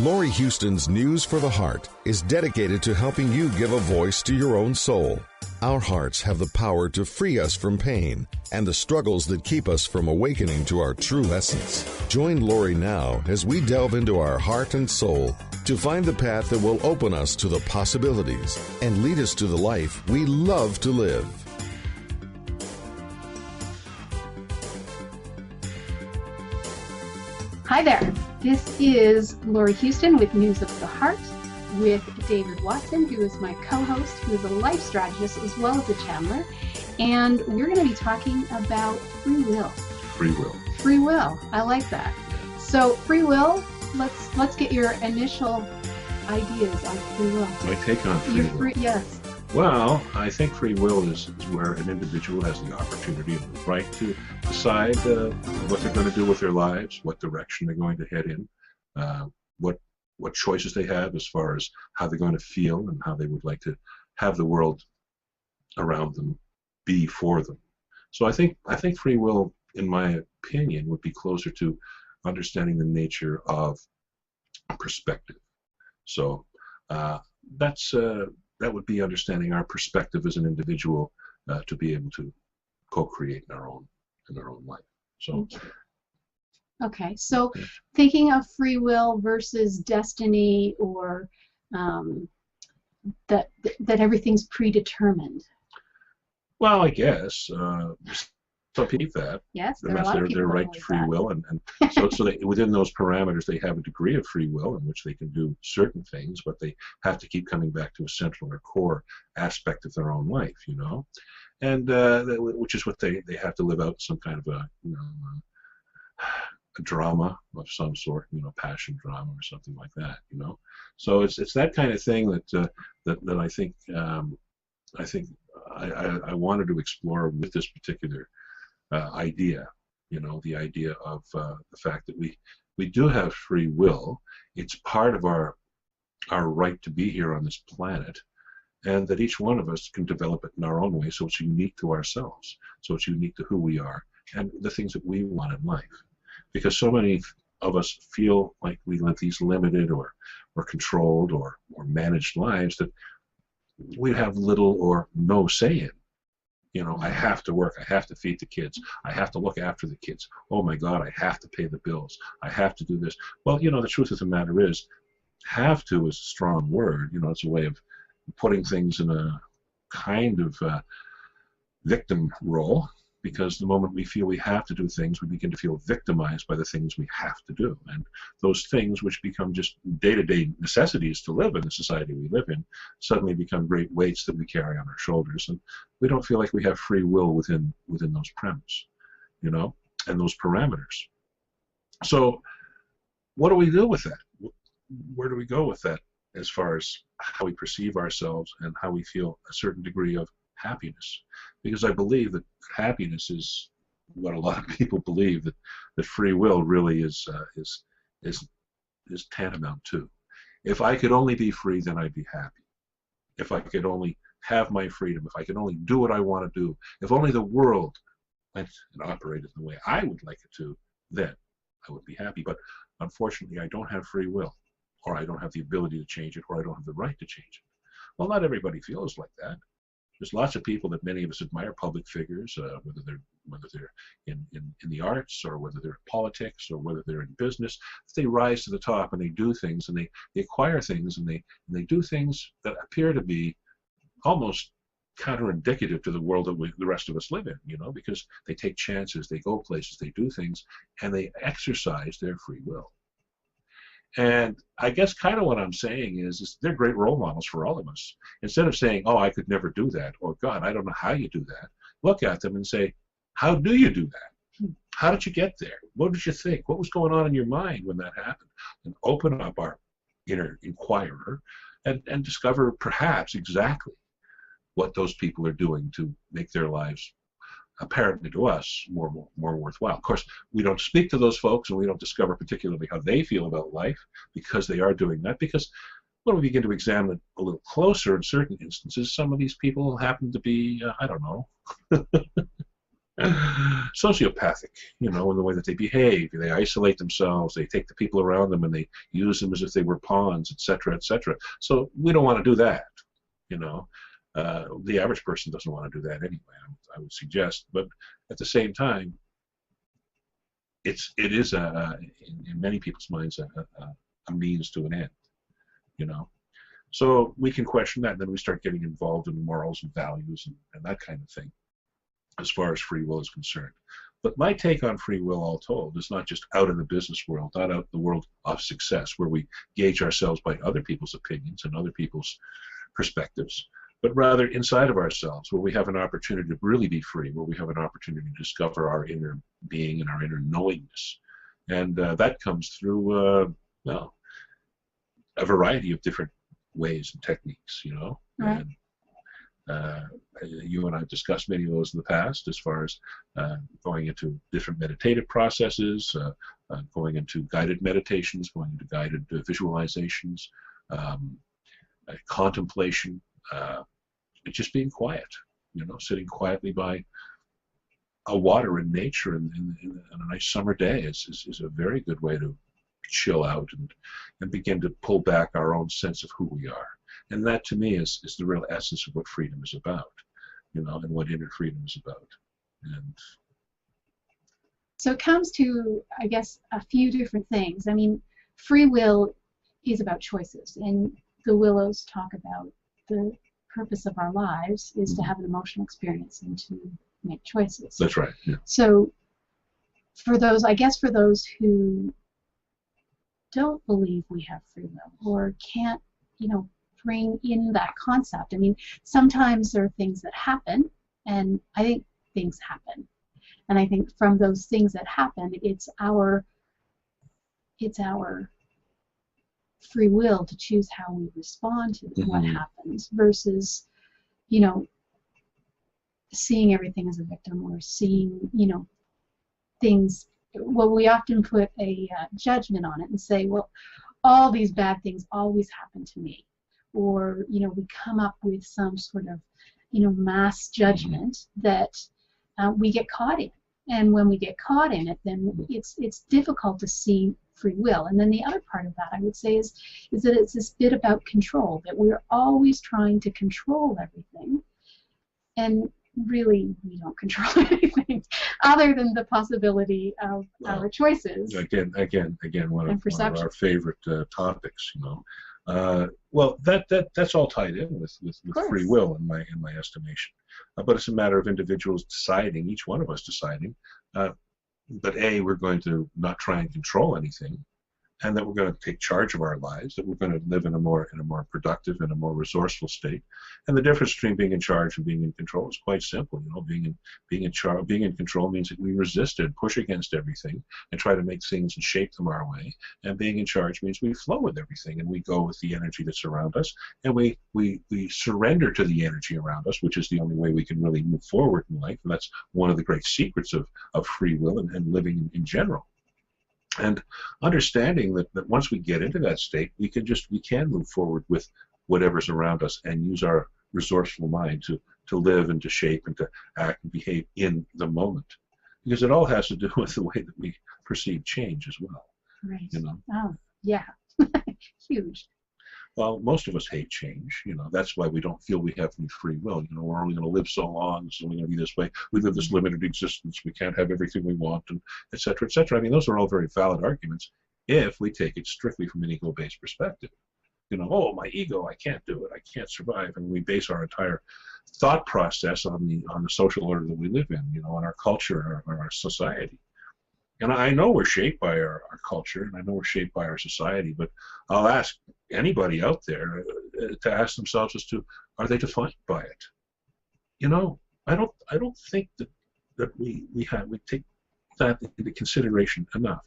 Laurie Huston's News for the Heart is dedicated to helping you give a voice to your own soul. Our hearts have the power to free us from pain and the struggles that keep us from awakening to our true essence. Join Laurie now as we delve into our heart and soul to find the path that will open us to the possibilities and lead us to the life we love to live. Hi there. This is Laurie Huston with News of the Heart with David Watson, who is my co-host, who is a life strategist as well as a channeler. And we're going to be talking about free will. Free will. Free will. I like that. So free will, let's get your initial ideas on free will. My take on free will. Yes. Well, I think free will is where an individual has the opportunity and the right to decide what they're going to do with their lives, what direction they're going to head in, what choices they have as far as how they're going to feel and how they would like to have the world around them be for them. So I think free will, in my opinion, would be closer to understanding the nature of perspective. So that would be understanding our perspective as an individual to be able to co-create in our own life. So. Okay, so thinking of free will versus destiny, or that everything's predetermined. Well, I guess some people that. Yes, there are a that's lot of people their that right believe to free that. will, and so they, within those parameters, they have a degree of free will in which they can do certain things, but they have to keep coming back to a central or core aspect of their own life, you know, and which is what they have to live out some kind of a a drama of some sort, passion drama or something like that, So it's that kind of thing that I think I wanted to explore with this particular idea, the idea of the fact that we do have free will. It's part of our right to be here on this planet, and that each one of us can develop it in our own way, so it's unique to ourselves, so it's unique to who we are and the things that we want in life. Because so many of us feel like we live these limited or controlled or managed lives that we have little or no say in. I have to work, I have to feed the kids, I have to look after the kids, oh my God, I have to pay the bills, I have to do this. Well, the truth of the matter is, have to is a strong word. It's a way of putting things in a kind of victim role, because the moment we feel we have to do things, we begin to feel victimized by the things we have to do. And those things, which become just day-to-day necessities to live in the society we live in, suddenly become great weights that we carry on our shoulders. And we don't feel like we have free will within those premises, and those parameters. So what do we do with that? Where do we go with that as far as how we perceive ourselves and how we feel a certain degree of happiness? Because I believe that happiness is what a lot of people believe that free will really is tantamount to. If I could only be free, then I'd be happy. If I could only have my freedom, if I could only do what I want to do, if only the world went and operated the way I would like it to, then I would be happy. But unfortunately, I don't have free will, or I don't have the ability to change it, or I don't have the right to change it. Well, not everybody feels like that. There's lots of people that many of us admire, public figures, whether they're in the arts, or whether they're in politics, or whether they're in business. They rise to the top and they do things, and they acquire things, and they do things that appear to be almost counterindicative to the world that the rest of us live in, because they take chances, they go places, they do things, and they exercise their free will. And I guess kind of what I'm saying is they're great role models for all of us. Instead of saying, oh, I could never do that, or God, I don't know how you do that, look at them and say, how do you do that? How did you get there? What did you think? What was going on in your mind when that happened? And open up our inner inquirer and discover perhaps exactly what those people are doing to make their lives, apparently to us, more worthwhile. Of course, we don't speak to those folks, and we don't discover particularly how they feel about life, because they are doing that. Because when we begin to examine it a little closer, in certain instances, some of these people happen to be, I don't know, sociopathic, in the way that they behave. They isolate themselves. They take the people around them and they use them as if they were pawns, etc., etc. So we don't want to do that. The average person doesn't want to do that anyway, I would suggest. But at the same time, it is in many people's minds a means to an end. So we can question that, and then we start getting involved in morals and values and that kind of thing, as far as free will is concerned. But my take on free will, all told, is not just out in the business world, not out in the world of success, where we gauge ourselves by other people's opinions and other people's perspectives, but rather inside of ourselves, where we have an opportunity to really be free, where we have an opportunity to discover our inner being and our inner knowingness. And that comes through, a variety of different ways and techniques, Right. And you and I have discussed many of those in the past, as far as going into different meditative processes, going into guided meditations, going into guided visualizations, contemplation, just being quiet, sitting quietly by a water in nature on a nice summer day is a very good way to chill out and begin to pull back our own sense of who we are. And that, to me, is the real essence of what freedom is about, and what inner freedom is about. And so it comes to, I guess, a few different things. I mean, free will is about choices, and the Willows talk about the purpose of our lives is to have an emotional experience and to make choices. That's right. Yeah. So for those who don't believe we have free will or can't, bring in that concept. I mean, sometimes there are things that happen, and I think things happen. And I think from those things that happen, it's our free will to choose how we respond to what happens versus, seeing everything as a victim or seeing, things. Well, we often put a judgment on it and say, well, all these bad things always happen to me. Or, we come up with some sort of, mass judgment that we get caught in. And when we get caught in it, then it's difficult to see free will. And then the other part of that, I would say, is that it's this bit about control, that we're always trying to control everything. And really, we don't control anything other than the possibility of our choices. Again, one of our favorite topics, well, that's all tied in with free will in my estimation. But it's a matter of individuals deciding, each one of us deciding, that we're going to not try and control anything, and that we're going to take charge of our lives, that we're going to live in a more productive and a more resourceful state. And the difference between being in charge and being in control is quite simple. Being in control means that we resist and push against everything and try to make things and shape them our way. And being in charge means we flow with everything and we go with the energy that's around us, and we surrender to the energy around us, which is the only way we can really move forward in life. And that's one of the great secrets of free will and living in general. And understanding that once we get into that state, we can move forward with whatever's around us and use our resourceful mind to live and to shape and to act and behave in the moment. Because it all has to do with the way that we perceive change as well. Right. Oh, yeah. Huge. Well, most of us hate change. That's why we don't feel we have any free will. We're only going to live so long. It's only going to be this way. We live this limited existence. We can't have everything we want, and et cetera, et cetera. I mean, those are all very valid arguments if we take it strictly from an ego-based perspective. Oh, my ego, I can't do it. I can't survive. And we base our entire thought process on the social order that we live in, on our culture or our society. And I know we're shaped by our culture, and I know we're shaped by our society, but I'll ask anybody out there to ask themselves as to, are they defined by it? I don't think that we take that into consideration enough.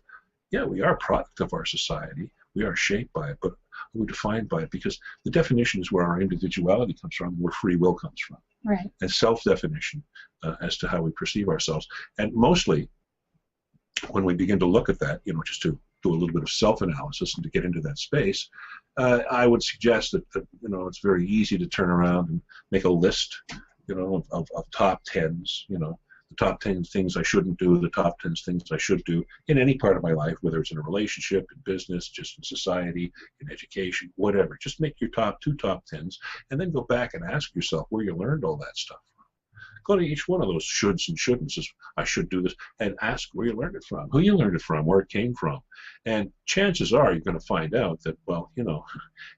Yeah, we are a product of our society. We are shaped by it, but we're defined by it because the definition is where our individuality comes from, where free will comes from. Right. And self-definition as to how we perceive ourselves. And mostly, when we begin to look at that, just to do a little bit of self-analysis and to get into that space, I would suggest that it's very easy to turn around and make a list, of top tens, the the top 10 things I shouldn't do, the top 10 things I should do in any part of my life, whether it's in a relationship, in business, just in society, in education, whatever. Just make your top 10s, and then go back and ask yourself where you learned all that stuff. Go to each one of those shoulds and shouldn'ts, as I should do this, and ask where you learned it from, who you learned it from, where it came from. And chances are you're going to find out that, well, you know,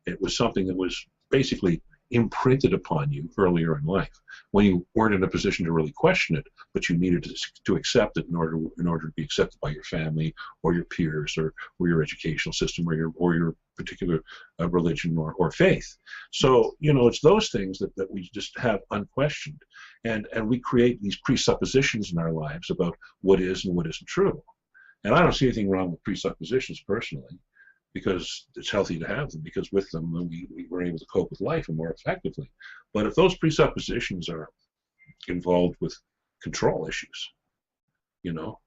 it was something that was basically imprinted upon you earlier in life when you weren't in a position to really question it, but you needed to accept it in order to be accepted by your family or your peers or your educational system or your particular religion or faith. So, you know, it's those things that we just have unquestioned, and we create these presuppositions in our lives about what is and what isn't true. And I don't see anything wrong with presuppositions personally, because it's healthy to have them, because with them we were able to cope with life more effectively. But if those presuppositions are involved with control issues, you know,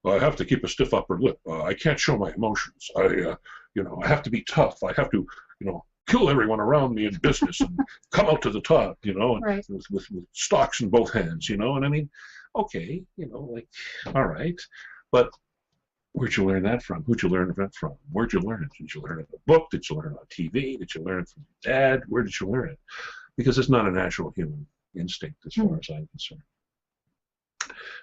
well, I have to keep a stiff upper lip. I can't show my emotions. I have to be tough. I have to, you know, kill everyone around me in business and come out to the top, you know, right. with stocks in both hands, you know. And I mean, okay, you know, like, all right, but where'd you learn that from? Who'd you learn that from? Where'd you learn it? Did you learn it in a book? Did you learn it on TV? Did you learn it from your dad? Where did you learn it? Because it's not a natural human instinct as far as I'm concerned.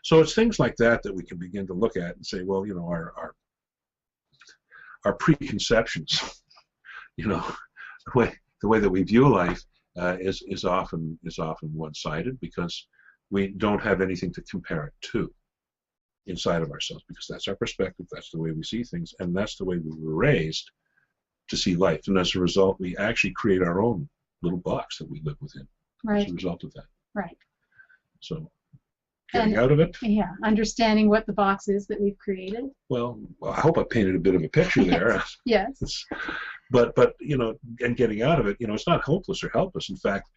So it's things like that that we can begin to look at and say, well, you know, our preconceptions, you know, the way that we view life is often one-sided, because we don't have anything to compare it to inside of ourselves, because that's our perspective, that's the way we see things, and that's the way we were raised to see life. And as a result, we actually create our own little box that we live within as a result of that. Right. So getting out of it. Yeah, understanding what the box is that we've created. Well, I hope I painted a bit of a picture there. Yes. But you know, and getting out of it, you know, it's not hopeless or helpless. In fact,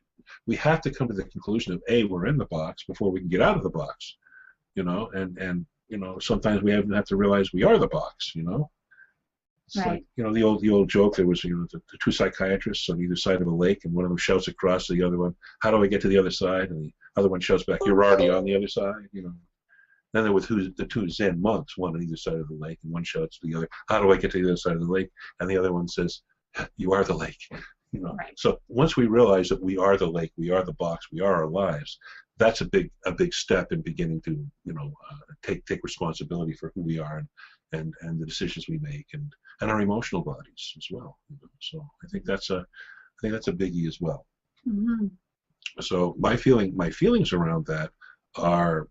we have to come to the conclusion of we're in the box before we can get out of the box. You know, and you know, sometimes we have to realize we are the box, you know. It's like, you know, the old joke, there was, you know, the two psychiatrists on either side of a lake, and one of them shouts across to the other one, how do I get to the other side? And the other one shouts back, you're already on the other side, you know. Then there were the two Zen monks, one on either side of the lake, and one shouts to the other, how do I get to the other side of the lake? And the other one says, you are the lake. You know. Right. So once we realize that we are the lake, we are the box, we are our lives, that's a big step in beginning to, you know, take responsibility for who we are and the decisions we make and our emotional bodies as well. You know? So I think that's a biggie as well. Mm-hmm. So my feelings around that are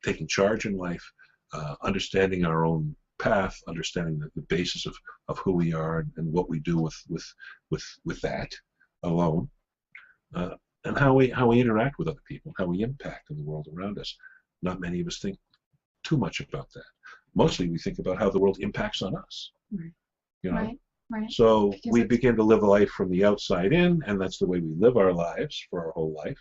taking charge in life, understanding our own path, understanding the basis of who we are and what we do with that alone. And how we interact with other people, how we impact in the world around us. Not many of us think too much about that. Mostly we think about how the world impacts on us. Right. You know? Right. So we begin to live a life from the outside in, and that's the way we live our lives for our whole life.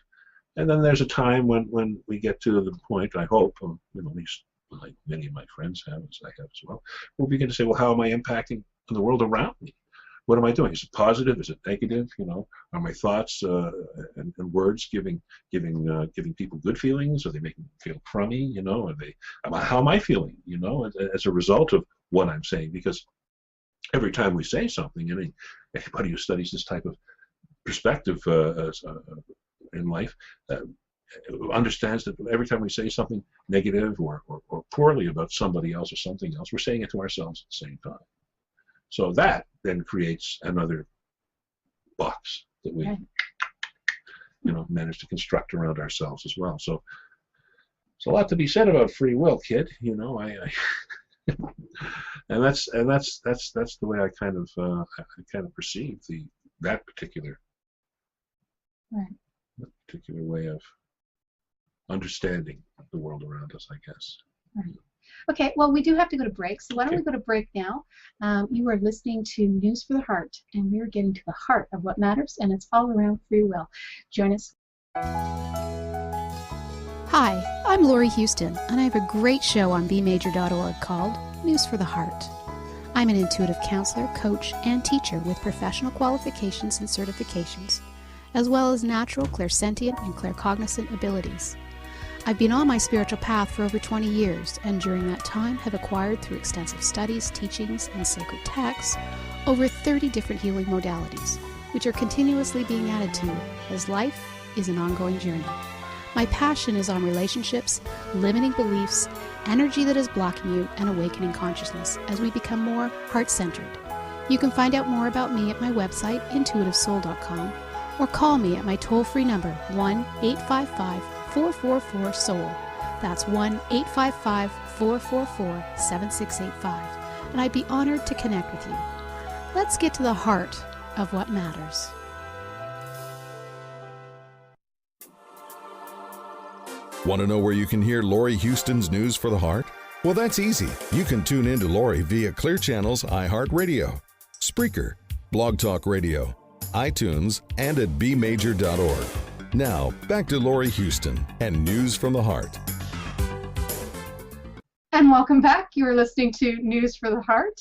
And then there's a time when we get to the point, I hope, you know, at least like many of my friends have, as I have as well, we'll begin to say, well, how am I impacting the world around me? What am I doing? Is it positive? Is it negative? You know, are my thoughts and words giving people good feelings? Are they making them feel crummy? You know, how am I feeling? You know, as a result of what I'm saying? Because every time we say something, anybody who studies this type of perspective in life understands that every time we say something negative or poorly about somebody else or something else, we're saying it to ourselves at the same time. So that then creates another box that we, you know, manage to construct around ourselves as well. So it's a lot to be said about free will, kid. You know, and that's the way I kind of perceive that particular way of understanding the world around us, I guess. Right. Okay, well, we do have to go to break, so why don't we go to break now? You are listening to News for the Heart, and we are getting to the heart of what matters, and it's all around free will. Join us. Hi, I'm Laurie Huston, and I have a great show on bmajor.org called News for the Heart. I'm an intuitive counselor, coach, and teacher with professional qualifications and certifications, as well as natural clairsentient and claircognizant abilities. I've been on my spiritual path for over 20 years, and during that time have acquired through extensive studies, teachings, and sacred texts over 30 different healing modalities, which are continuously being added to as life is an ongoing journey. My passion is on relationships, limiting beliefs, energy that is blocking you, and awakening consciousness as we become more heart-centered. You can find out more about me at my website, intuitivesoul.com, or call me at my toll-free number, 1-855-444-SOUL. That's 1-855-444-7685, and I'd be honored to connect with you. Let's get to the heart of what matters. Want to know where you can hear Laurie Huston's News for the Heart? Well, that's easy. You can tune in to Laurie via Clear Channel's iHeartRadio, Spreaker, Blog Talk Radio, iTunes, and at bmajor.org. Now, back to Laurie Huston and News from the Heart. And welcome back. You are listening to News for the Heart,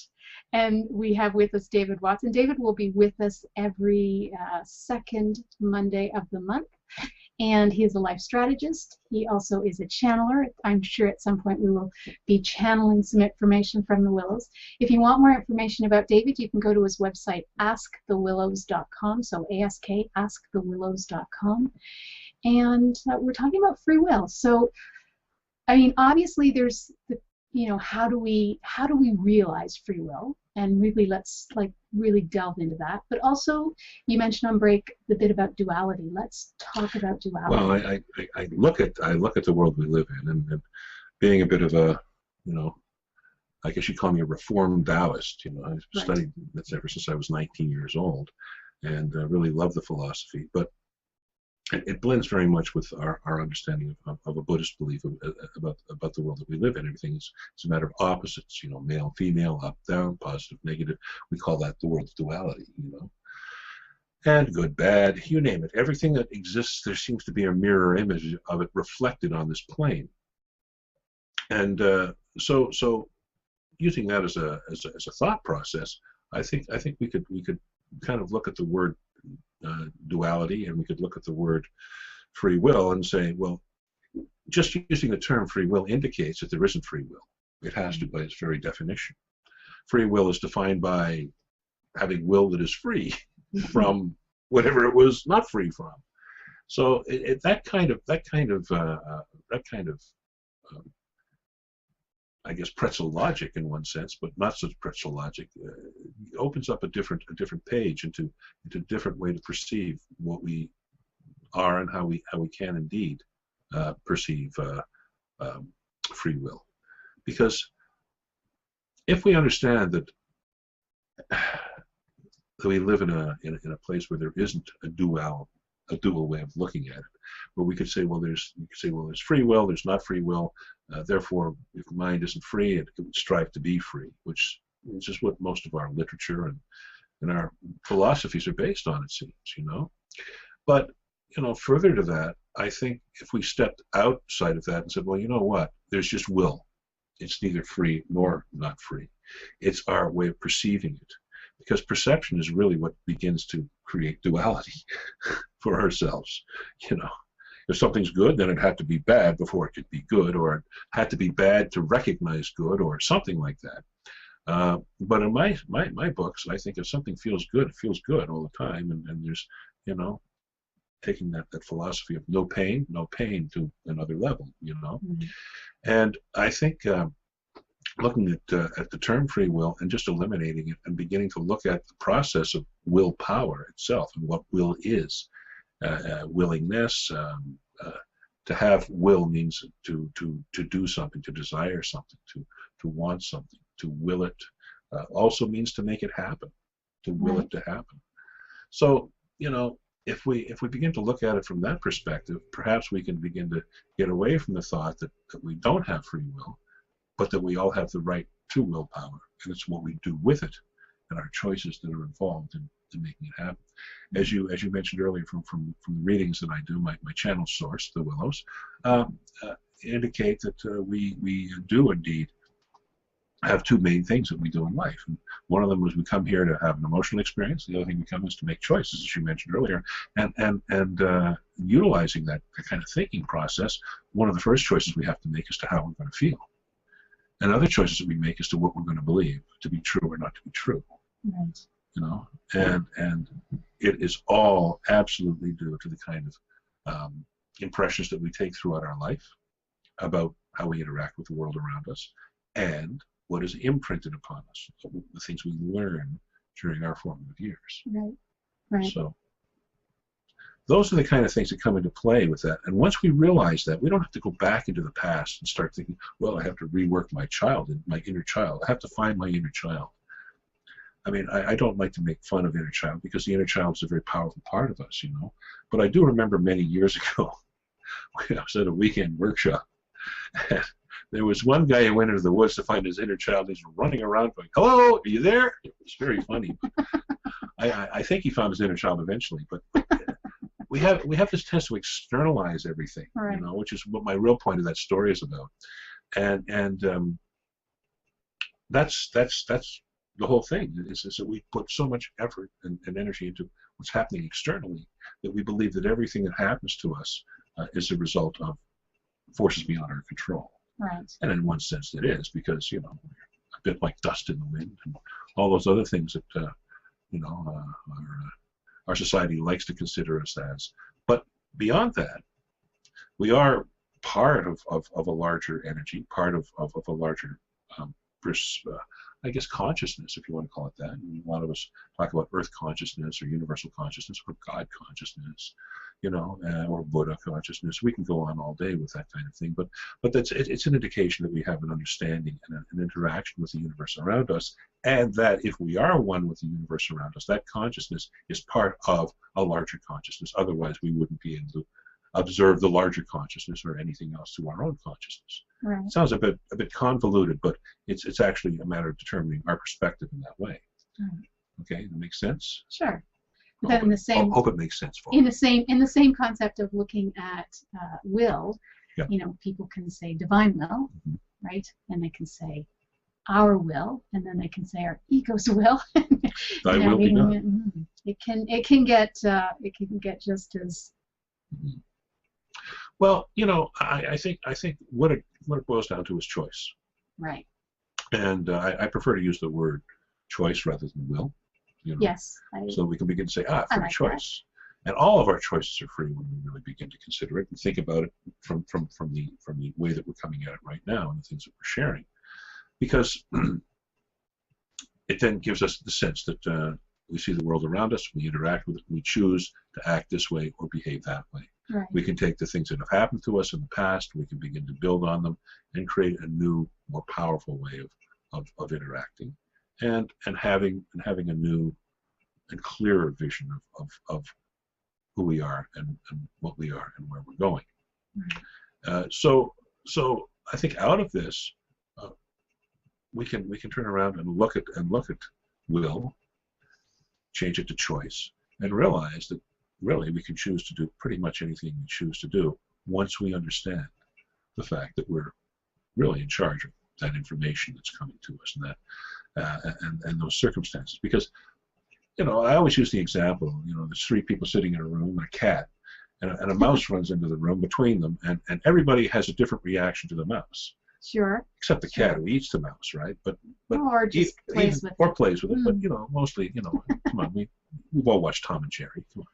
and we have with us David Watson. David will be with us every second Monday of the month, and he is a life strategist. He also is a channeler. I'm sure at some point we will be channeling some information from the Willows. If you want more information about David, you can go to his website, askthewillows.com, so A-S-K, askthewillows.com. And we're talking about free will. So, I mean, obviously there's the, how do we realize free will? And really, let's really delve into that. But also, you mentioned on break the bit about duality. Let's talk about duality. Well, I look at the world we live in, and being a bit of a, I guess you'd call me a reformed Taoist. I've studied this ever since I was 19 years old, and really love the philosophy. But it blends very much with our understanding of a Buddhist belief about the world that we live in. Everything is a matter of opposites, male, female, up, down, positive, negative. We call that the world of duality, And good, bad, you name it. Everything that exists, there seems to be a mirror image of it reflected on this plane. And so using that as a thought process, I think we could kind of look at the word duality, and we could look at the word free will and say, well, just using the term free will indicates that there isn't free will. It has to by its very definition. Free will is defined by having will that is free from whatever it was not free from. So that kind of I guess pretzel logic in one sense, but not such pretzel logic, opens up a different page into a different way to perceive what we are and how we can indeed perceive free will. Because if we understand that we live in a place where there isn't a dual way of looking at it, where we could say, well, there's free will, there's not free will. Therefore, if the mind isn't free, it would strive to be free, which is what most of our literature and our philosophies are based on, it seems, But, further to that, I think if we stepped outside of that and said, well, you know what, there's just will. It's neither free nor not free. It's our way of perceiving it. Because perception is really what begins to create duality for ourselves, If something's good, then it had to be bad before it could be good, or it had to be bad to recognize good, or something like that. But in my books, I think if something feels good, it feels good all the time, and there's, taking that philosophy of no pain to another level, Mm-hmm. And I think looking at the term free will and just eliminating it and beginning to look at the process of willpower itself and what will is. Willingness, to have will means to do something, to desire something, to want something, to will it. Also means to make it happen, to will it to happen. So, if we begin to look at it from that perspective, perhaps we can begin to get away from the thought that we don't have free will, but that we all have the right to willpower, and it's what we do with it and our choices that are involved in making it happen. As you mentioned earlier, from the readings that I do, my channel source, the Willows, indicate that we do indeed have two main things that we do in life. And one of them is we come here to have an emotional experience. The other thing we come is to make choices, as you mentioned earlier. And utilizing that kind of thinking process, one of the first choices we have to make is to how we're going to feel. And other choices that we make is to what we're going to believe, to be true or not to be true. Right. You know, and it is all absolutely due to the kind of impressions that we take throughout our life about how we interact with the world around us, and what is imprinted upon us, the things we learn during our formative years. Right. Right. So those are the kind of things that come into play with that. And once we realize that, we don't have to go back into the past and start thinking, well, I have to rework my child, my inner child. I have to find my inner child. I mean, I don't like to make fun of inner child, because the inner child is a very powerful part of us, you know. But I do remember many years ago, I was at a weekend workshop, and there was one guy who went into the woods to find his inner child. He's running around going, "Hello, are you there?" It was very funny. I think he found his inner child eventually, but we have this tendency to externalize everything, right. You know, which is what my real point of that story is about. And that's the whole thing, is that we put so much effort and energy into what's happening externally that we believe that everything that happens to us is a result of forces beyond our control. Right. And in one sense it is, because, you know, we're a bit like dust in the wind and all those other things that, you know, our society likes to consider us as. But beyond that, we are part of a larger energy, part of a larger I guess consciousness, if you want to call it that. And a lot of us talk about earth consciousness or universal consciousness or God consciousness, you know, or Buddha consciousness. We can go on all day with that kind of thing, but it's an indication that we have an understanding and an interaction with the universe around us, and that if we are one with the universe around us, that consciousness is part of a larger consciousness. Otherwise, we wouldn't be able to observe the larger consciousness or anything else through our own consciousness. Right. It sounds a bit convoluted, but it's actually a matter of determining our perspective in that way. Right. Okay, that makes sense? Sure. But then in the same, hope it makes sense for in the same concept of looking at will, yeah. You know, people can say divine will, mm-hmm. right? And they can say our will, and then they can say our ego's will. Thy will be done. It can get just as. Mm-hmm. Well, you know, I think what it boils down to is choice. Right. And I prefer to use the word choice rather than will. You know, yes. So we can begin to say, free like choice. That. And all of our choices are free when we really begin to consider it and think about it from the way that we're coming at it right now and the things that we're sharing. Because it then gives us the sense that we see the world around us, we interact with it, we choose to act this way or behave that way. Right. We can take the things that have happened to us in the past, we can begin to build on them and create a new, more powerful way of interacting and having a new and clearer vision of who we are and what we are and where we're going. Right. So I think out of this, we can turn around and look at will, change it to choice, and realize that really we can choose to do pretty much anything we choose to do once we understand the fact that we're really in charge of that information that's coming to us and that and those circumstances. Because, you know, I always use the example, you know, there's three people sitting in a room and a cat, and a mouse runs into the room between them, and everybody has a different reaction to the mouse. Sure. Except the cat who eats the mouse, right? But or just plays with it. Or plays with it, but, you know, mostly, you know, come on, we've all watched Tom and Jerry. Come on.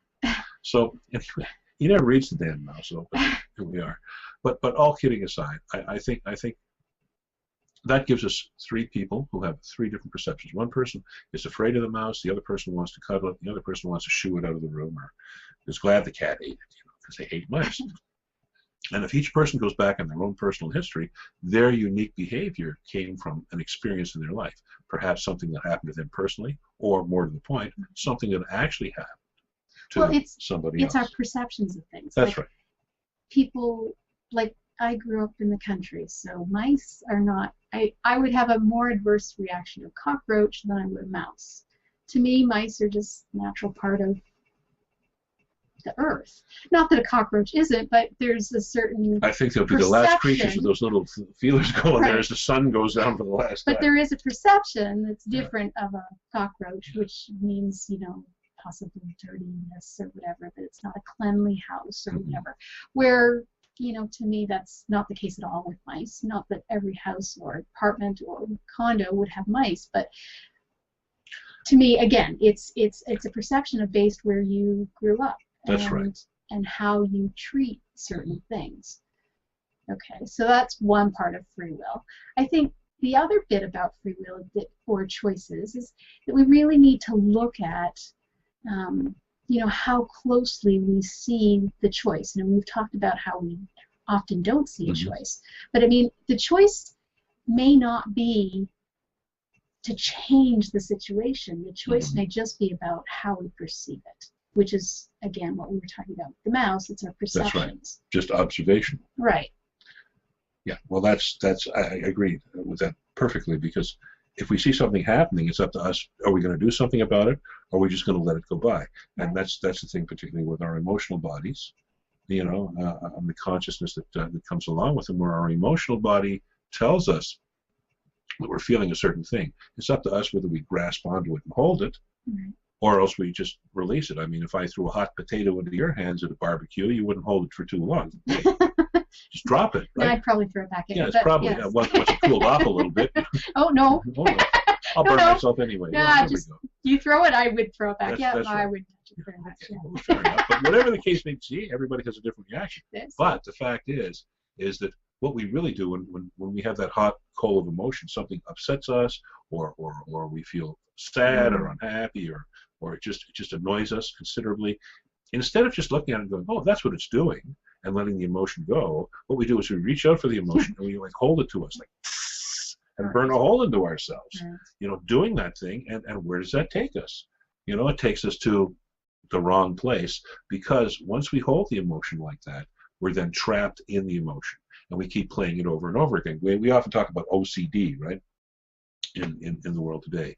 So anyway, he never eats the damn mouse, so here we are. But all kidding aside, I think that gives us three people who have three different perceptions. One person is afraid of the mouse, the other person wants to cuddle it, the other person wants to shoo it out of the room, or is glad the cat ate it, you know, because they hate mice. And if each person goes back in their own personal history, their unique behavior came from an experience in their life, perhaps something that happened to them personally, or more to the point, something that actually happened to somebody else. It's our perceptions of things. That's right. People, like, I grew up in the country, so mice are not, I would have a more adverse reaction to a cockroach than I would a mouse. To me, mice are just a natural part of the earth. Not that a cockroach isn't, but there's a certain I think they'll be the last creatures with those little feelers going there as the sun goes down for the last time. But there is a perception that's different of a cockroach, which means, you know, possibly dirtiness or whatever, that it's not a cleanly house or whatever. Where, you know, to me, that's not the case at all with mice. Not that every house or apartment or condo would have mice, but to me, again, it's a perception of based where you grew up. That's right. And how you treat certain things. Okay, so that's one part of free will. I think the other bit about free will or choices is that we really need to look at you know, how closely we see the choice. And we've talked about how we often don't see a choice. But I mean, the choice may not be to change the situation. The choice may just be about how we perceive it, which is, again, what we were talking about with the mouse. It's our perceptions. That's right. Just observation. Right. Yeah, well, I agree with that perfectly, because if we see something happening, it's up to us. Are we going to do something about it, or are we just going to let it go by? And that's the thing, particularly with our emotional bodies, you know, and the consciousness that comes along with them, where our emotional body tells us that we're feeling a certain thing. It's up to us whether we grasp onto it and hold it, or else we just release it. I mean, if I threw a hot potato into your hands at a barbecue, you wouldn't hold it for too long. Just drop it, right? No, I'd probably throw it back in. Yeah, it's probably, yes. Once it cooled off a little bit. Oh, no. I'll burn myself anyway. Yeah, just, you throw it, I would throw it back. That's I right. would very much. Okay, well, fair enough. But whatever the case may be, everybody has a different reaction. But the fact is that what we really do when we have that hot coal of emotion, something upsets us, or we feel sad or unhappy, or it just annoys us considerably, instead of just looking at it and going, oh, that's what it's doing, and letting the emotion go, what we do is we reach out for the emotion and we like hold it to us, like, and burn a hole into ourselves, you know, doing that thing. And where does that take us? You know, it takes us to the wrong place, because once we hold the emotion like that, we're then trapped in the emotion, and we keep playing it over and over again. We often talk about OCD, right, in the world today.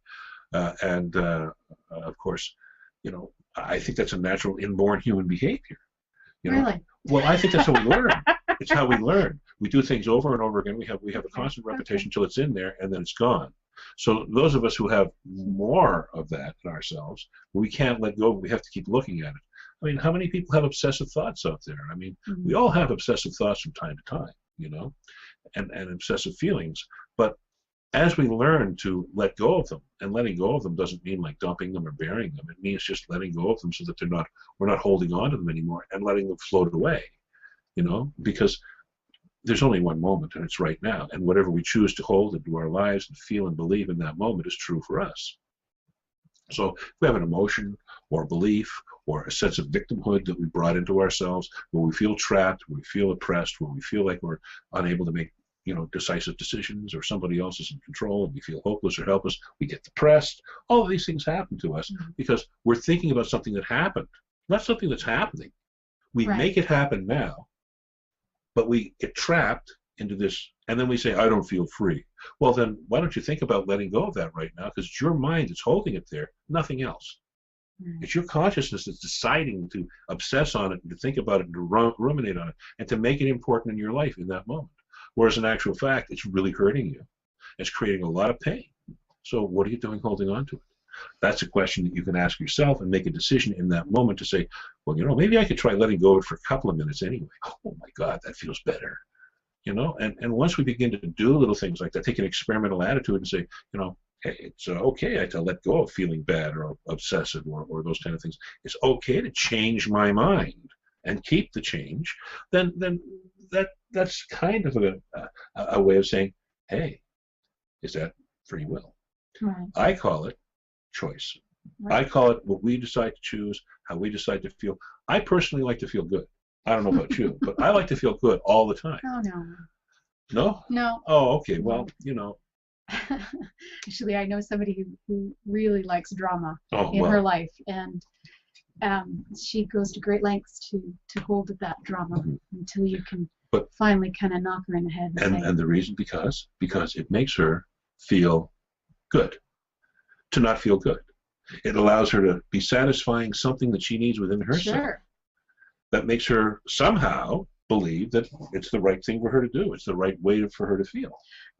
Of course, you know, I think that's a natural inborn human behavior. You know? Really? Well, I think that's how we learn. It's how we learn. We do things over and over again. We have a constant repetition until it's in there, and then it's gone. So those of us who have more of that in ourselves, we can't let go. We have to keep looking at it. I mean, how many people have obsessive thoughts out there? I mean, we all have obsessive thoughts from time to time, you know, and obsessive feelings. But as we learn to let go of them, and letting go of them doesn't mean like dumping them or burying them. It means just letting go of them so that we're not holding on to them anymore, and letting them float away, you know, because there's only one moment, and it's right now. And whatever we choose to hold into our lives and feel and believe in that moment is true for us. So if we have an emotion or a belief or a sense of victimhood that we brought into ourselves, where we feel trapped, where we feel oppressed, where we feel like we're unable to make, you know, decisive decisions, or somebody else is in control, and we feel hopeless or helpless, we get depressed. All of these things happen to us because we're thinking about something that happened, not something that's happening. We make it happen now, but we get trapped into this, and then we say, I don't feel free. Well, then why don't you think about letting go of that right now? Because it's your mind that's holding it there, nothing else. It's your consciousness that's deciding to obsess on it, and to think about it, and to ruminate on it, and to make it important in your life in that moment. Whereas in actual fact, it's really hurting you. It's creating a lot of pain. So what are you doing holding on to it? That's a question that you can ask yourself, and make a decision in that moment to say, well, you know, maybe I could try letting go of it for a couple of minutes anyway. Oh my God, that feels better. You know, and once we begin to do little things like that, take an experimental attitude and say, you know, hey, it's okay to let go of feeling bad or obsessive or those kind of things. It's okay to change my mind and keep the change. Then that's kind of a way of saying, hey, is that free will? Right. I call it choice. Right. I call it what we decide to choose, how we decide to feel. I personally like to feel good. I don't know about you, but I like to feel good all the time. Oh, no. No? No. Oh, okay. Well, you know. Actually, I know somebody who really likes drama in her life, and she goes to great lengths to hold that drama until you can finally kind of knock her in the head. And the reason, because it makes her feel good. To not feel good, it allows her to be satisfying something that she needs within herself. Sure. that makes her somehow believe that it's the right thing for her to do. It's the right way for her to feel.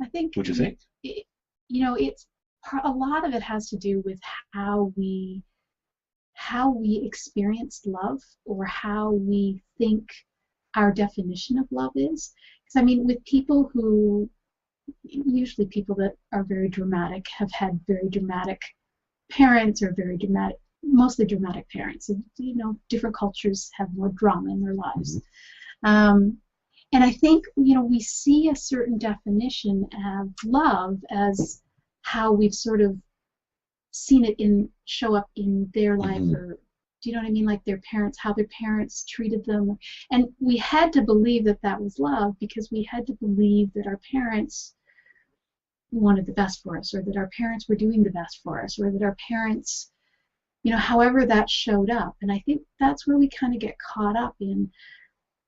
I think. Would you think? It's a lot of it has to do with how we experience love, or how we think our definition of love is. Because I mean, with people who, usually people that are very dramatic, have had very dramatic parents, or very dramatic, mostly dramatic parents. And, different cultures have more drama in their lives. And I think, we see a certain definition of love as how we've sort of seen it show up in their life, or do you know what I mean? Like how their parents treated them. And we had to believe that that was love, because we had to believe that our parents wanted the best for us, or that our parents were doing the best for us, or that our parents, however that showed up. And I think that's where we kind of get caught up in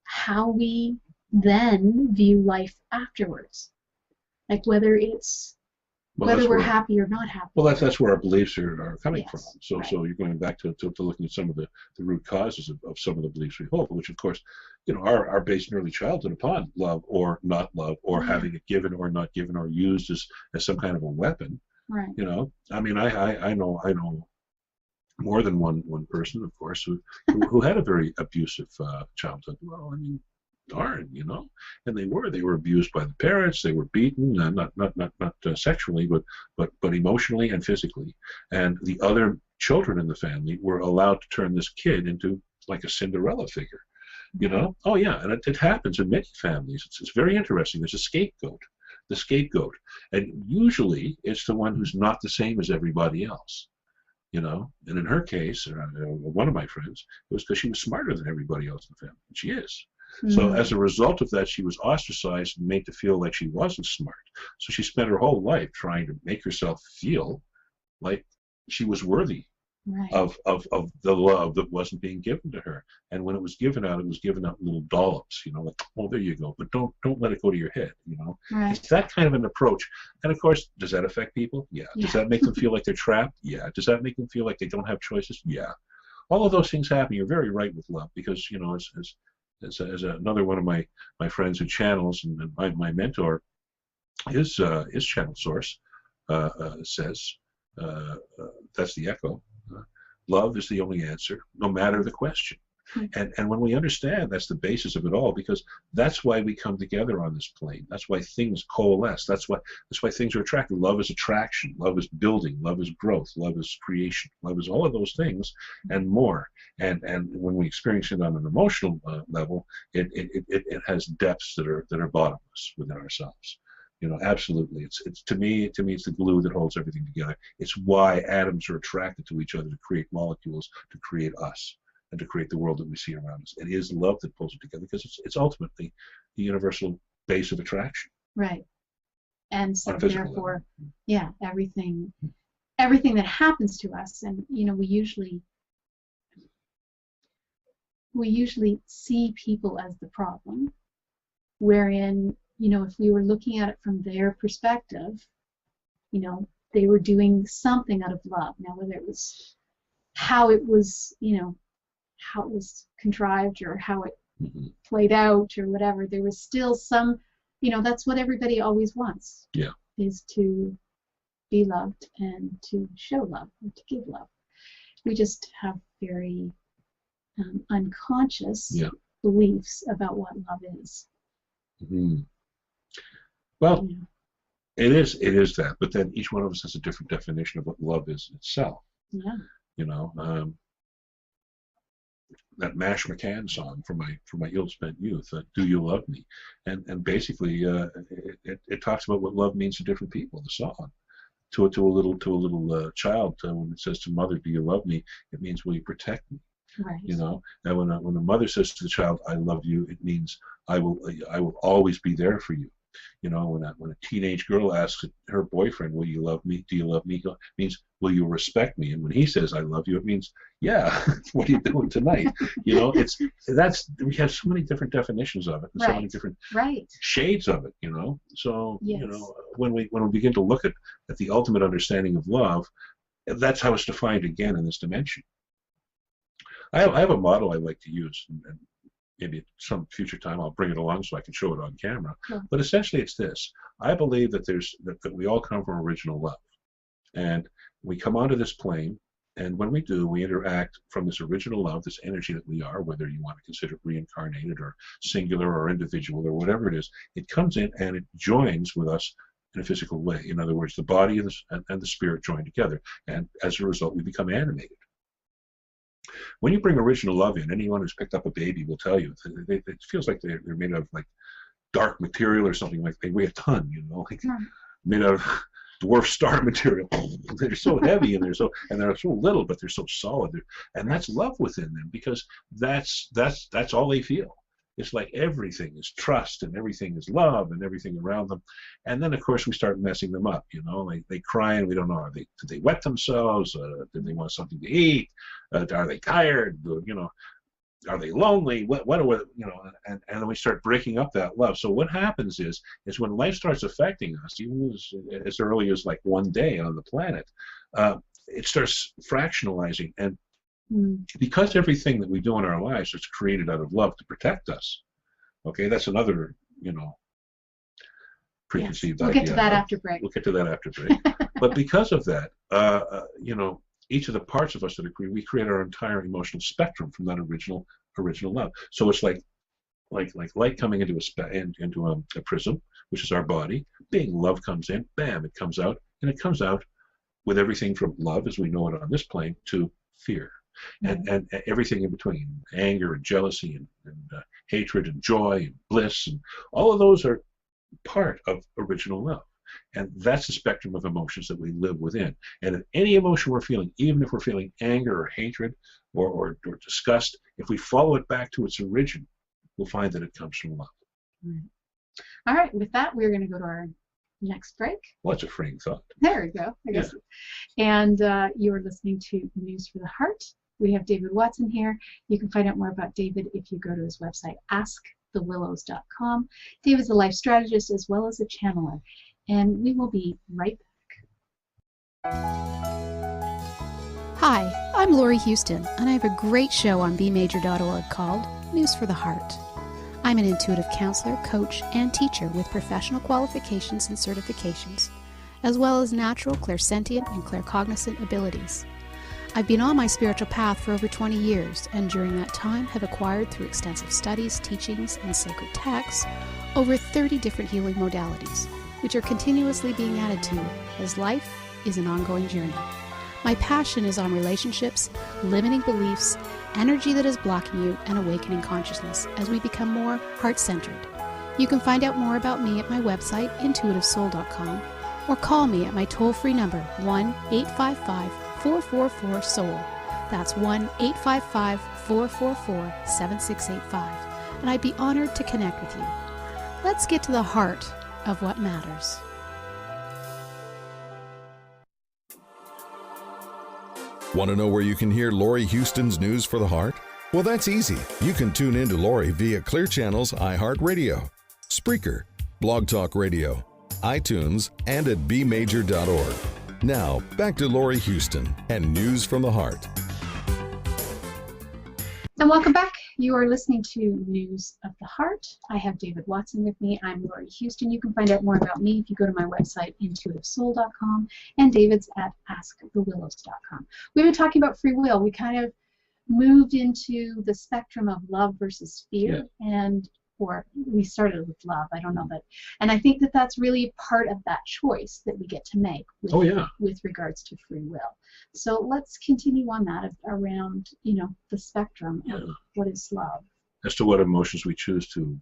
how we then view life afterwards, like whether we're happy or not happy. Well, that's where our beliefs are coming Yes, from. So right. so you're going back to looking at some of the root causes of some of the beliefs we hold, which of course, are based in early childhood upon love or not love, or having it given or not given, or used as some kind of a weapon. Right. I mean, I know more than one person, of course, who had a very abusive childhood. Well, I mean, darn, and they were abused by the parents. They were beaten, not sexually, but emotionally and physically. And the other children in the family were allowed to turn this kid into like a Cinderella figure. Oh yeah, and it happens in many families. It's very interesting. There's a scapegoat, and usually it's the one who's not the same as everybody else. And in her case, one of my friends, it was because she was smarter than everybody else in the family. And she is. So as a result of that, she was ostracized and made to feel like she wasn't smart. So she spent her whole life trying to make herself feel like she was worthy of the love that wasn't being given to her. And when it was given out in little dollops, like, oh, there you go, but don't let it go to your head, Right. It's that kind of an approach. And of course, does that affect people? Yeah. Does that make them feel like they're trapped? Yeah. Does that make them feel like they don't have choices? Yeah. All of those things happen. You're very right with love, because as another one of my friends who channels, and my mentor, his channel source says, that's the echo. Love is the only answer, no matter the question. And when we understand that's the basis of it all, because that's why we come together on this plane. That's why things coalesce. That's why things are attractive. Love is attraction. Love is building. Love is growth. Love is creation. Love is all of those things and more. And when we experience it on an emotional level, it has depths that are bottomless within ourselves. Absolutely. It's to me it's the glue that holds everything together. It's why atoms are attracted to each other to create molecules, to create us, and to create the world that we see around us. It is love that pulls it together, because it's ultimately the universal base of attraction. Right. And so therefore, everything that happens to us, and we usually see people as the problem, wherein if we were looking at it from their perspective, they were doing something out of love. Now, whether it was how it was, how it was contrived, or how it played out, or whatever, there was still some, that's what everybody always wants. Yeah. Is to be loved and to show love, or to give love. We just have very unconscious beliefs about what love is. Well, it is that, but then each one of us has a different definition of what love is itself. Yeah. That Mash McCann song from my ill-spent youth, "Do You Love Me," and basically it talks about what love means to different people. The song to a little child, when it says to mother, "Do you love me?" it means, will you protect me? Right. And when a mother says to the child, "I love you," it means I will always be there for you. When a teenage girl asks her boyfriend, "Will you love me? Do you love me?" it means, "Will you respect me?" And when he says, "I love you," it means, "Yeah, what are you doing tonight?" We have so many different definitions of it, and so many different shades of it. So when we begin to look at the ultimate understanding of love, that's how it's defined again in this dimension. I have a model I like to use, and maybe at some future time I'll bring it along so I can show it on camera. Sure. But essentially it's this. I believe that that we all come from original love. And we come onto this plane, and when we do, we interact from this original love, this energy that we are, whether you want to consider it reincarnated or singular or individual or whatever it is. It comes in and it joins with us in a physical way. In other words, the body and the spirit join together, and as a result, we become animated. When you bring original love in, anyone who's picked up a baby will tell you it feels like they're made out of like dark material or something, like they weigh a ton, like made out of dwarf star material. They're so heavy and they're so little, but they're so solid. And that's love within them, because that's all they feel. It's like everything is trust and everything is love and everything around them. And then, of course, we start messing them up. Like they cry and we don't know, did they wet themselves? Did they want something to eat? Are they tired? Are they lonely? What and then we start breaking up that love. So what happens is when life starts affecting us, even as early as like one day on the planet, it starts fractionalizing. And because everything that we do in our lives is created out of love to protect us, okay, that's another, preconceived idea. We'll get to that after break. We'll get to that after break. But because of that, each of the parts of us that agree, we create our entire emotional spectrum from that original love. So it's like light coming into a prism, which is our body. Big love comes in, bam, it comes out, and it comes out with everything from love as we know it on this plane to fear, and everything in between, anger and jealousy and hatred and joy and bliss, and all of those are part of original love. And that's the spectrum of emotions that we live within. And if any emotion we're feeling, even if we're feeling anger or hatred or disgust, if we follow it back to its origin, we'll find that it comes from love. Right. All right, with that, we're going to go to our next break. Well, that's a freeing thought. There we go, I guess. Yeah. And you're listening to News for the Heart. We have David Watson here. You can find out more about David if you go to his website, askthewillows.com. David's a life strategist as well as a channeler. And we will be right back. Hi, I'm Laurie Huston, and I have a great show on bmajor.org called News for the Heart. I'm an intuitive counselor, coach, and teacher with professional qualifications and certifications, as well as natural, clairsentient, and claircognizant abilities. I've been on my spiritual path for over 20 years, and during that time have acquired through extensive studies, teachings, and sacred texts over 30 different healing modalities, which are continuously being added to, as life is an ongoing journey. My passion is on relationships, limiting beliefs, energy that is blocking you, and awakening consciousness as we become more heart-centered. You can find out more about me at my website, intuitivesoul.com, or call me at my toll-free number, 1-855-444-SOUL. That's 1-855-444-7685, and I'd be honored to connect with you. Let's get to the heart of what matters. Want to know where you can hear Laurie Huston's News for the Heart? Well, that's easy. You can tune in to Laurie via Clear Channel's iHeartRadio, Spreaker, Blog Talk Radio, iTunes, and at bmajor.org. Now, back to Laurie Huston and News from the Heart. And welcome back. You are listening to News of the Heart. I have David Watson with me. I'm Laurie Huston. You can find out more about me if you go to my website, intuitivesoul.com, and David's at askthewillows.com. We've been talking about free will. We kind of moved into the spectrum of love versus fear, or we started with love. I don't know, and I think that that's really part of that choice that we get to make with regards to free will. So let's continue on that around, the spectrum of what is love. As to what emotions we choose to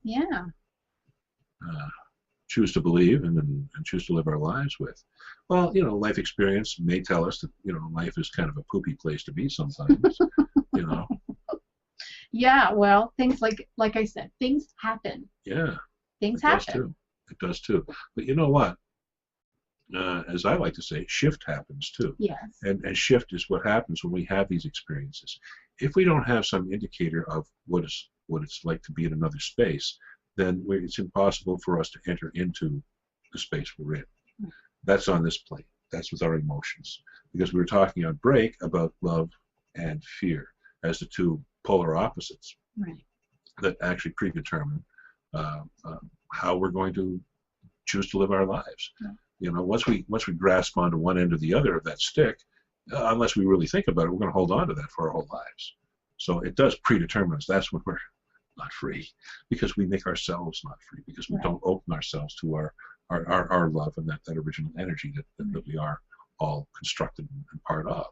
believe and choose to live our lives with. Well, life experience may tell us that, life is kind of a poopy place to be sometimes, Yeah, well, things like I said, things happen. Yeah. Things happen. It does too. But you know what? As I like to say, shift happens too. Yes. And shift is what happens when we have these experiences. If we don't have some indicator of what it's like to be in another space, then it's impossible for us to enter into the space we're in. That's on this plane. That's with our emotions. Because we were talking on break about love and fear as the two polar opposites. Right. that actually predetermine how we're going to choose to live our lives. Yeah. You know, once we grasp onto one end or the other of that stick, unless we really think about it, we're going to hold on to that for our whole lives. So it does predetermine us. That's when we're not free, because we make ourselves not free, because we don't open ourselves to our love and that original energy that we are all constructed and part of.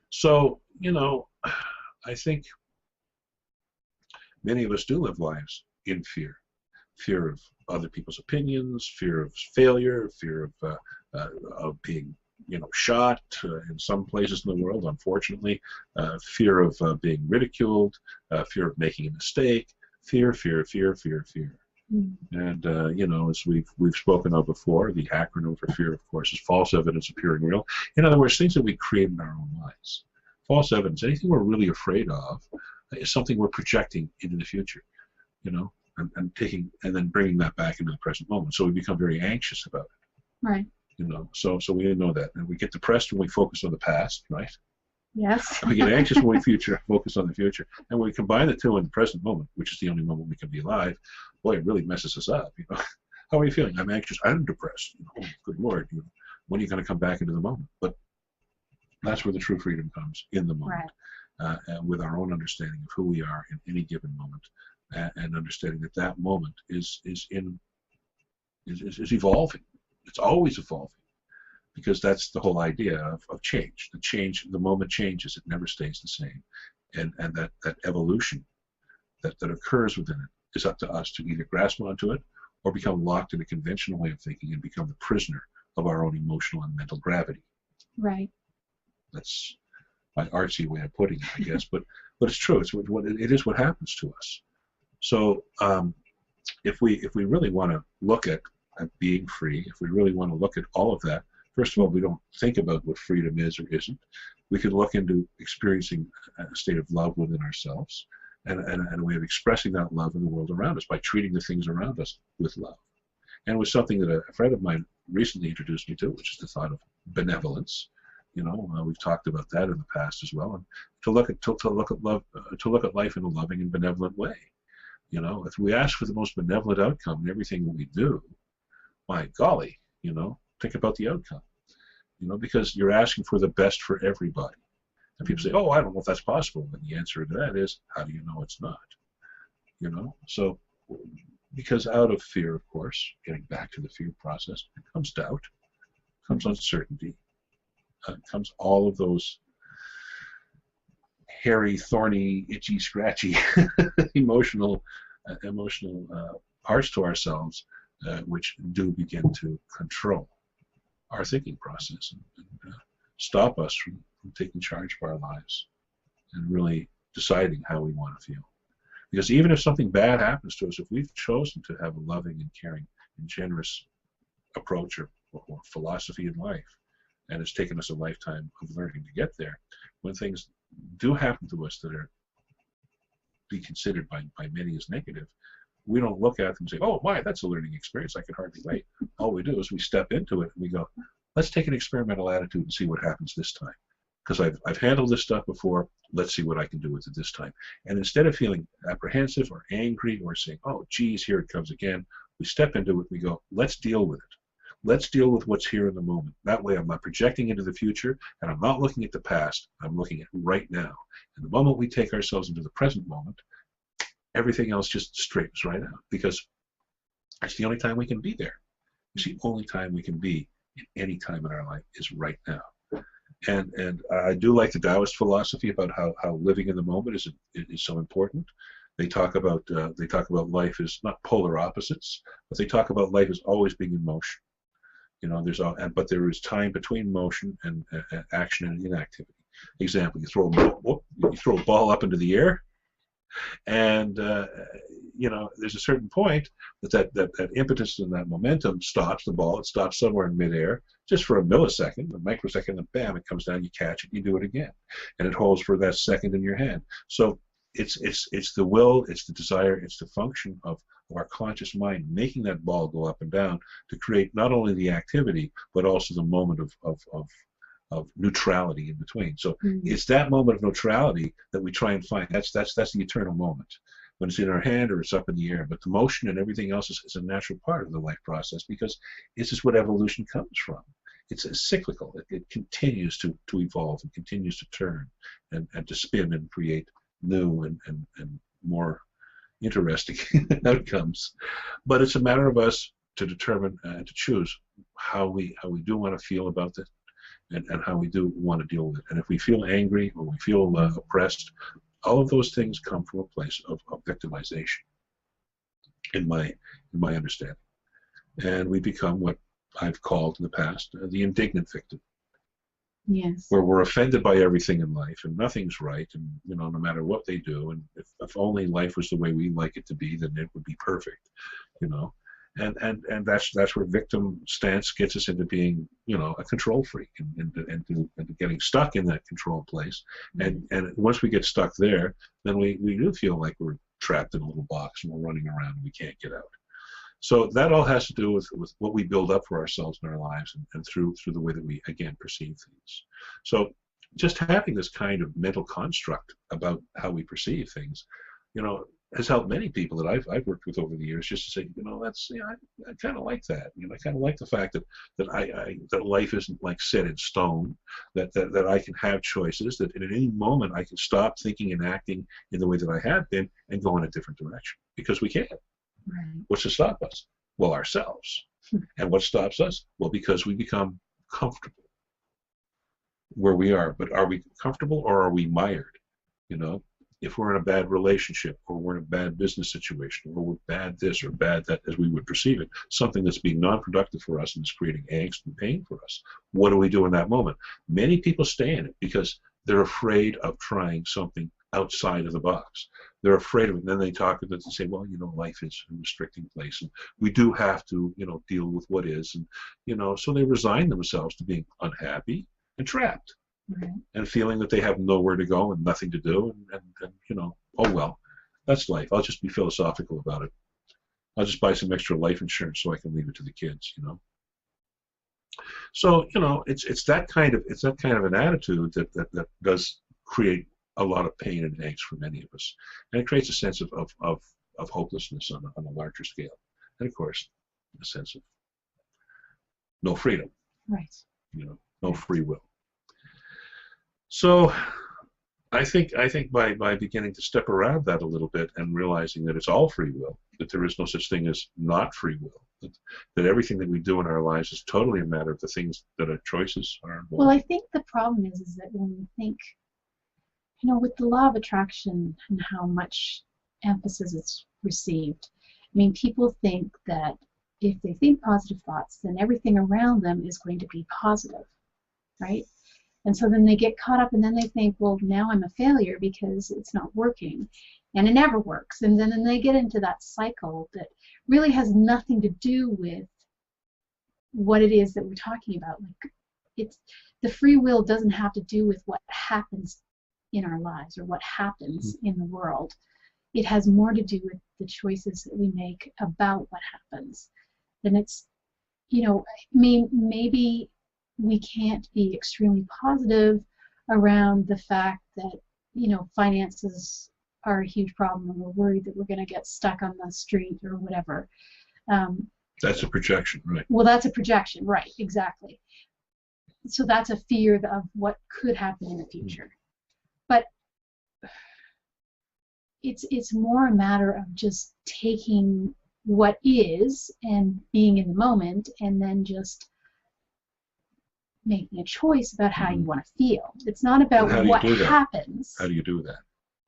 So, you know, I think many of us do live lives in fear. Fear of other people's opinions, fear of failure, fear of being, you know, shot in some places in the world, unfortunately, fear of being ridiculed, fear of making a mistake, fear. And, you know, as we've spoken of before, the acronym for fear, of course, is false evidence appearing real. In other words, things that we create in our own minds. False evidence, anything we're really afraid of, is something we're projecting into the future, you know, and then bringing that back into the present moment. So we become very anxious about it. Right. You know, so we know that. And we get depressed when we focus on the past, right? Yes. We get anxious when we focus on the future. And when we combine the two in the present moment, which is the only moment we can be alive, boy, it really messes us up. You know, how are you feeling? I'm anxious. I'm depressed. You know, good Lord, you know, when are you going to come back into the moment? But that's where the true freedom comes, in the moment, and with our own understanding of who we are in any given moment, and understanding that moment is evolving. It's always evolving, because that's the whole idea of change. The moment changes, it never stays the same, and that evolution that occurs within it is up to us to either grasp onto it or become locked in a conventional way of thinking and become the prisoner of our own emotional and mental gravity. Right. That's my artsy way of putting it, I guess, but it's true. It is what happens to us. So if we really want to look at being free, if we really want to look at all of that, first of all, we don't think about what freedom is or isn't. We can look into experiencing a state of love within ourselves, and a way of expressing that love in the world around us by treating the things around us with love. And it was something that a friend of mine recently introduced me to, which is the thought of benevolence. You know, we've talked about that in the past as well, and to look at life in a loving and benevolent way. You know, if we ask for the most benevolent outcome in everything that we do, my golly, you know, think about the outcome. You know, because you're asking for the best for everybody. And people say, oh, I don't know if that's possible. And the answer to that is, how do you know it's not? You know, so because out of fear, of course, getting back to the fear process, comes doubt, comes uncertainty, comes all of those hairy, thorny, itchy, scratchy, emotional parts to ourselves, which do begin to control our thinking process and stop us from taking charge of our lives and really deciding how we want to feel. Because even if something bad happens to us, if we've chosen to have a loving and caring and generous approach or philosophy in life, and it's taken us a lifetime of learning to get there, when things do happen to us that are be considered by many as negative, we don't look at them and say, oh my, that's a learning experience, I can hardly wait. All we do is we step into it and we go, let's take an experimental attitude and see what happens this time. Because I've handled this stuff before, let's see what I can do with it this time. And instead of feeling apprehensive or angry or saying, oh geez, here it comes again, we step into it and we go, let's deal with it. Let's deal with what's here in the moment. That way I'm not projecting into the future, and I'm not looking at the past, I'm looking at right now. And the moment we take ourselves into the present moment, everything else just straightens right out, because it's the only time we can be there. It's the only time we can be in any time in our life is right now. And I do like the Taoist philosophy about how living in the moment is so important. They talk about life as not polar opposites, but they talk about life as always being in motion. You know, but there is time between motion and action and inactivity. Example: you throw a ball up into the air, and you know, there's a certain point that impetus and that momentum stops the ball. It stops somewhere in midair, just for a millisecond, a microsecond, and bam, it comes down. You catch it, you do it again, and it holds for that second in your hand. So it's the will, it's the desire, it's the function of our conscious mind making that ball go up and down to create not only the activity but also the moment of neutrality in between. So it's that moment of neutrality that we try and find. That's the eternal moment. when it's in our hand or it's up in the air. But the motion and everything else is a natural part of the life process, because this is what evolution comes from. It's cyclical. It continues to evolve and continues to turn and to spin and create new and more interesting outcomes. But it's a matter of us to determine and to choose how we do want to feel about it, and how we do want to deal with it. And if we feel angry or we feel oppressed, all of those things come from a place of victimization, in my understanding. And we become what I've called in the past the indignant victim. Yes. Where we're offended by everything in life, and nothing's right, and no matter what they do, and if only life was the way we like it to be, then it would be perfect, And that's where victim stance gets us into being, a control freak, and to getting stuck in that control place. And once we get stuck there, then we do feel like we're trapped in a little box and we're running around and we can't get out. So that all has to do with what we build up for ourselves in our lives, and through the way that we, again, perceive things. So just having this kind of mental construct about how we perceive things, has helped many people that I've worked with over the years, just to say, that's, I kind of like that. I kind of like the fact that life isn't like set in stone, that I can have choices, that at any moment I can stop thinking and acting in the way that I have been and go in a different direction, because we can. Right. What's to stop us? Well, ourselves. And what stops us? Well, because we become comfortable where we are. But are we comfortable, or are we mired? If we're in a bad relationship, or we're in a bad business situation, or we're bad this or bad that, as we would perceive it, something that's being non-productive for us and is creating angst and pain for us, what do we do in that moment? Many people stay in it because they're afraid of trying something outside of the box. They're afraid of it, and then they talk with it and say, well, life is a restricting place, and we do have to, deal with what is, and, so they resign themselves to being unhappy and trapped. Right. And feeling that they have nowhere to go and nothing to do, and oh well, that's life. I'll just be philosophical about it. I'll just buy some extra life insurance so I can leave it to the kids, So it's that kind of an attitude that does create a lot of pain and angst for many of us, and it creates a sense of hopelessness on a larger scale, and of course, a sense of no freedom. Right. No free will. So I think by beginning to step around that a little bit and realizing that it's all free will, that there is no such thing as not free will, that everything that we do in our lives is totally a matter of the things that our choices are involved. Well, I think the problem is that when we think, with the law of attraction and how much emphasis it's received, people think that if they think positive thoughts, then everything around them is going to be positive, right? And so then they get caught up, and then they think, well, now I'm a failure because it's not working, and it never works. And then they get into that cycle that really has nothing to do with what it is that we're talking about. Like, the free will doesn't have to do with what happens in our lives or what happens in the world. It has more to do with the choices that we make about what happens. And it's, maybe we can't be extremely positive around the fact that, finances are a huge problem, and we're worried that we're going to get stuck on the street or whatever. That's a projection, right? Well, that's a projection, right, exactly. So that's a fear of what could happen in the future. But it's more a matter of just taking what is and being in the moment, and then just making a choice about how you want to feel. It's not about what happens. How do you do that?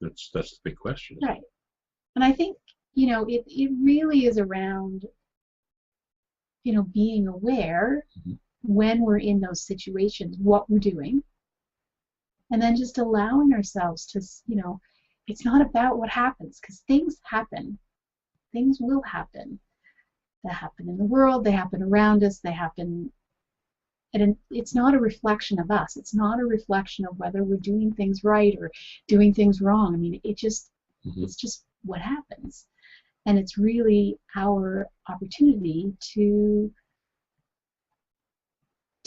That's the big question. Right. And I think, it really is around, being aware when we're in those situations, what we're doing, and then just allowing ourselves to, it's not about what happens, because things happen. Things will happen. They happen in the world, they happen around us, they happen. And it's not a reflection of us. It's not a reflection of whether we're doing things right or doing things wrong. It's just what happens. And it's really our opportunity to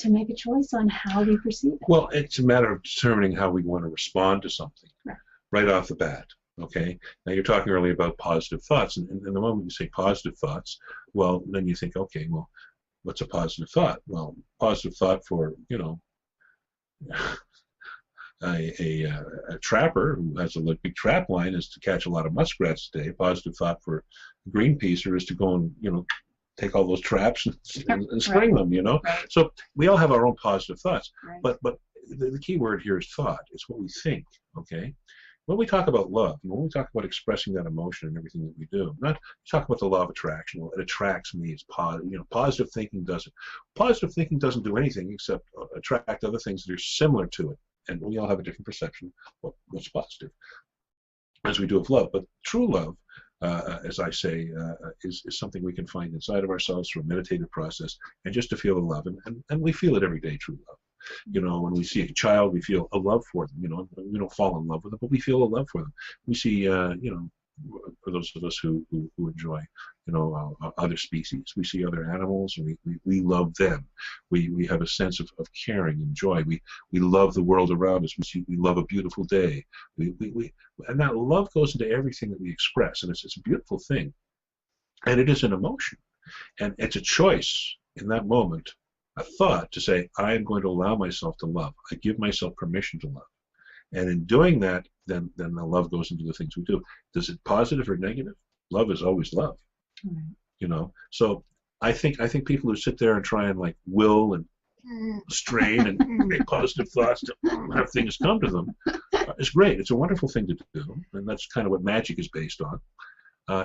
make a choice on how we perceive it. Well, it's a matter of determining how we want to respond to something right off the bat. Okay, now you're talking earlier about positive thoughts, and the moment you say positive thoughts, well, then you think, okay, well, what's a positive thought? Well, positive thought for, you know, a trapper who has a big trap line is to catch a lot of muskrats today. Positive thought for a greenpeacer is to go and, you know, take all those traps and spring them, you know. Right. So we all have our own positive thoughts, Right. but the key word here is thought. It's what we think, okay? When we talk about love, when we talk about expressing that emotion in everything that we do, not talk about the law of attraction. Well, it attracts me. It's positive. You know, positive thinking doesn't. Positive thinking doesn't do anything except attract other things that are similar to it, and we all have a different perception of what's positive, as we do of love. But true love, as I say, is something we can find inside of ourselves through a meditative process, and just to feel the love, and we feel it every day. True love. You know, when we see a child, we feel a love for them. You know, we don't fall in love with them, but we feel a love for them. We see, you know, for those of us who enjoy, you know, other species, we see other animals, and we love them. We have a sense of caring and joy. We love the world around us. We love a beautiful day. And that love goes into everything that we express, and it's a beautiful thing. And it is an emotion, and it's a choice in that moment, a thought to say, I am going to allow myself to love. I give myself permission to love. And in doing that, then the love goes into the things we do. Is it positive or negative? Love is always love. Right. You know. So I think people who sit there and try and like will and strain and make positive thoughts to have things come to them is great. It's a wonderful thing to do, and that's kind of what magic is based on.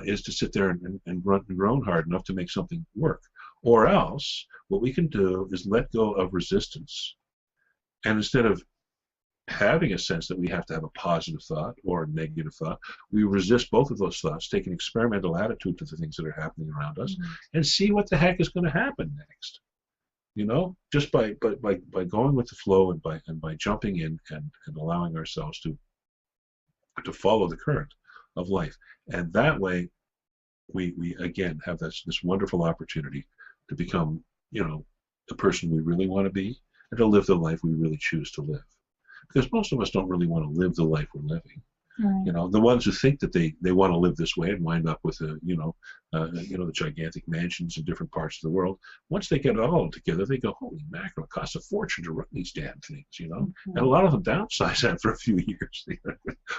Is to sit there and grunt and groan hard enough to make something work. Or else, what we can do is let go of resistance. And instead of having a sense that we have to have a positive thought or a negative thought, we resist both of those thoughts, take an experimental attitude to the things that are happening around us, and see what the heck is going to happen next. You know, just by going with the flow and by jumping in and allowing ourselves to follow the current of life. And that way, we again have this wonderful opportunity to become, you know, the person we really want to be, and to live the life we really choose to live. Because most of us don't really want to live the life we're living. Right. You know, the ones who think that they want to live this way and wind up with the gigantic mansions in different parts of the world. Once they get it all together, they go, holy mackerel, it costs a fortune to run these damn things, you know. And a lot of them downsize after a few years.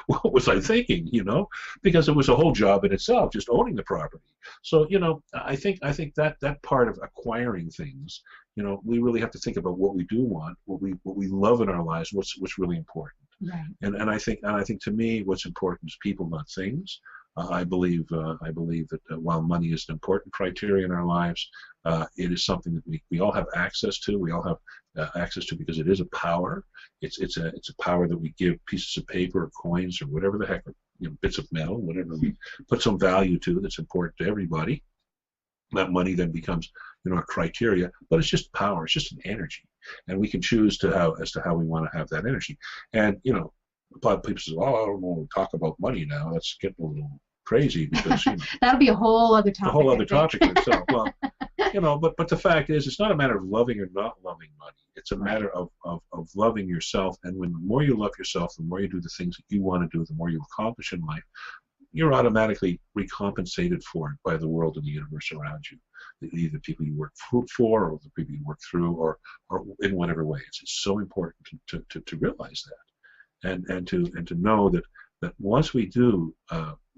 What was I thinking, you know? Because it was a whole job in itself, just owning the property. So, you know, I think that part of acquiring things, you know, we really have to think about what we do want, what we love in our lives, what's really important. Right. And I think to me, what's important is people, not things. I believe that while money is an important criteria in our lives, it is something that we all have access to. We all have access to because it is a power. It's a power that we give pieces of paper or coins or whatever the heck, or, you know, bits of metal, whatever we put some value to that's important to everybody. That money then becomes, you know, a criteria, but it's just power. It's just an energy, and we can choose as to how we want to have that energy. And, you know, a lot of people say, "Oh, I don't want to talk about money now. That's getting a little crazy," because, you know, that'll be a whole other topic. A whole other topic in itself. Well, you know, but the fact is, it's not a matter of loving or not loving money. It's a matter of loving yourself. And when the more you love yourself, the more you do the things that you want to do, the more you accomplish in life, you're automatically recompensated for it by the world and the universe around you. Either people you work for, or the people you work through, or in whatever way. It's so important to realize that, and to know that once we do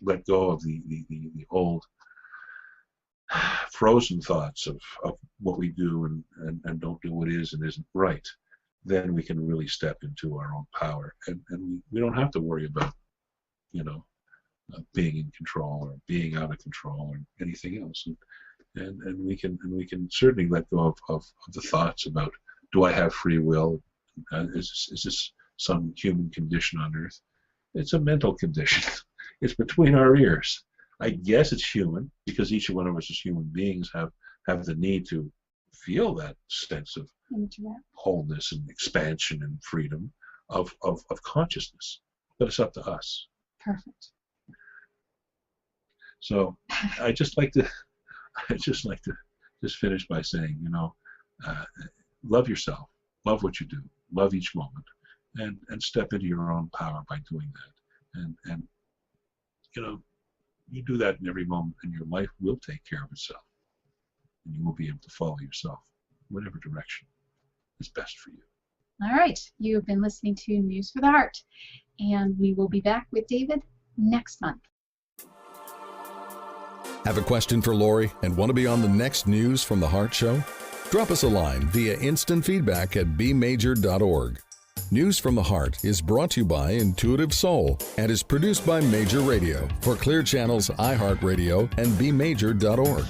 let go of the old frozen thoughts of what we do and don't do what is and isn't right, then we can really step into our own power, and we don't have to worry about, you know, being in control or being out of control or anything else, and we can certainly let go of the thoughts about, do I have free will? Is this some human condition on earth? It's a mental condition. It's between our ears. I guess it's human, because each one of us as human beings have the need to feel that sense of wholeness and expansion and freedom of consciousness. But it's up to us. Perfect. So I just like to finish by saying, you know, love yourself, love what you do, love each moment, and step into your own power by doing that. And you do that in every moment, and your life will take care of itself. And you will be able to follow yourself, whatever direction is best for you. All right. You have been listening to News for the Heart, and we will be back with David next month. Have a question for Laurie and want to be on the next News from the Heart show? Drop us a line via instant feedback at bmajor.org. News from the Heart is brought to you by Intuitive Soul and is produced by Major Radio for Clear Channel's iHeartRadio and bmajor.org.